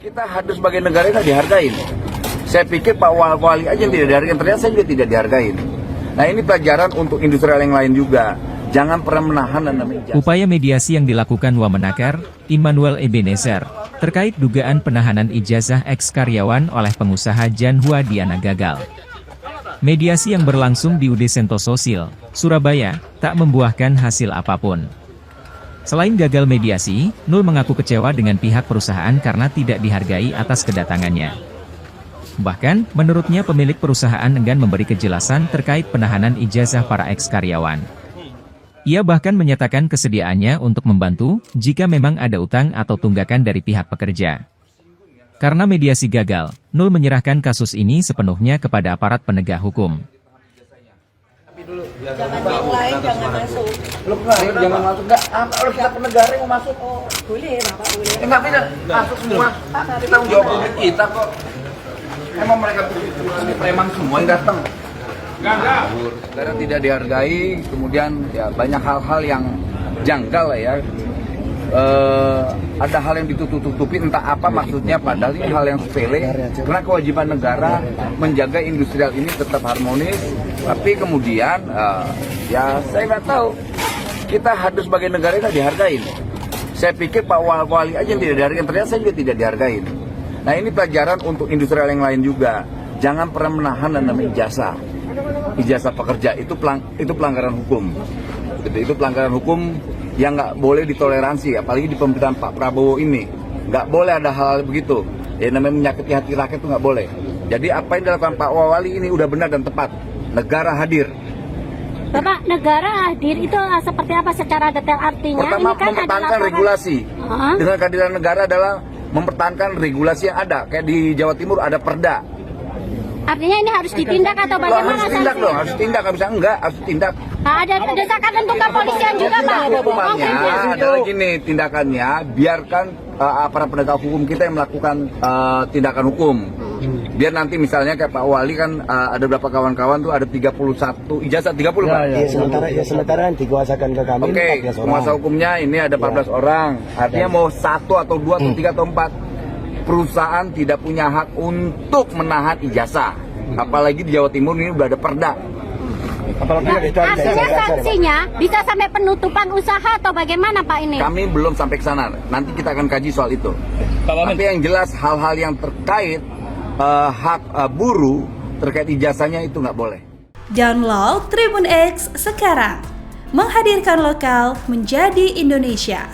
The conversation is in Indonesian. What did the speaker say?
Kita harus sebagai negara ini dihargain. Saya pikir Pak Wali aja yang tidak dihargain, ternyata saya juga tidak dihargain. Nah ini pelajaran untuk industrial yang lain juga. Jangan pernah menahan dan menjasa. Upaya mediasi yang dilakukan Wamenakar, Immanuel Ebenezer, terkait dugaan penahanan ijazah eks-karyawan oleh pengusaha Jan Huadiana gagal. Mediasi yang berlangsung di UD Sentosa Sil, Surabaya, tak membuahkan hasil apapun. Selain gagal mediasi, Nul mengaku kecewa dengan pihak perusahaan karena tidak dihargai atas kedatangannya. Bahkan, menurutnya pemilik perusahaan enggan memberi kejelasan terkait penahanan ijazah para eks-karyawan. Ia bahkan menyatakan kesediaannya untuk membantu jika memang ada utang atau tunggakan dari pihak pekerja. Karena mediasi gagal, Nul menyerahkan kasus ini sepenuhnya kepada aparat penegak hukum. Jangan yang lain jangan masuk. Jangan masuk, enggak. Kalau kita penegara yang mau masuk, Boleh, Bapak boleh. enggak bisa masuk semua. Kita tanggung jawab publik kita kok. Emang mereka preman semua yang datang. Enggak. Karena tidak dihargai, kemudian ya banyak hal-hal yang janggal lah ya. Ada hal yang ditutup-tutupi, entah apa maksudnya, padahal ini hal yang sepele. Karena kewajiban negara menjaga industrial ini tetap harmonis, tapi kemudian ya saya nggak tahu. Kita harus sebagai negara ini dihargain. Saya pikir Pak Wali aja yang tidak dihargain, ternyata saya juga tidak dihargain. Nah ini pelajaran untuk industrial yang lain juga. Jangan pernah menahan dan menjasa. Ijazah pekerja itu pelanggaran hukum. Itu pelanggaran hukum yang nggak boleh ditoleransi, apalagi di pemerintahan Pak Prabowo ini. Nggak boleh ada hal begitu. Ya namanya menyakiti hati rakyat itu nggak boleh. Jadi apa yang dilakukan Pak Wali ini udah benar dan tepat. Negara hadir. Bapak, negara hadir itu seperti apa secara detail artinya? Pertama, ini kan mempertahankan regulasi. Dengan kehadiran negara adalah mempertahankan regulasi yang ada. Kayak di Jawa Timur ada perda. Artinya ini harus ditindak atau bagaimana? Harus tindak dong, harus tindak, nggak bisa enggak, harus tindak. Ada desakan untuk kepolisian juga, Pak. Hukumannya adalah gini, tindakannya biarkan aparat penegak hukum kita yang melakukan tindakan hukum. Biar nanti misalnya kayak Pak Wali kan ada beberapa kawan-kawan tuh ada 31 ijazah 30 Pak. Sementara yang dikuasakan ke kami 14 orang. Penguasa hukumnya ini ada 14 orang. Artinya mau 1 atau 2 atau 3 atau 4 perusahaan tidak punya hak untuk menahan ijazah. Apalagi di Jawa Timur ini udah ada perda. Artinya sanksinya bisa sampai penutupan usaha atau bagaimana Pak ini? Kami belum sampai ke sana. Nanti kita akan kaji soal itu. Tapi yang jelas hal-hal yang terkait hak buruh terkait ijazahnya itu nggak boleh. Download Tribun X sekarang, menghadirkan lokal menjadi Indonesia.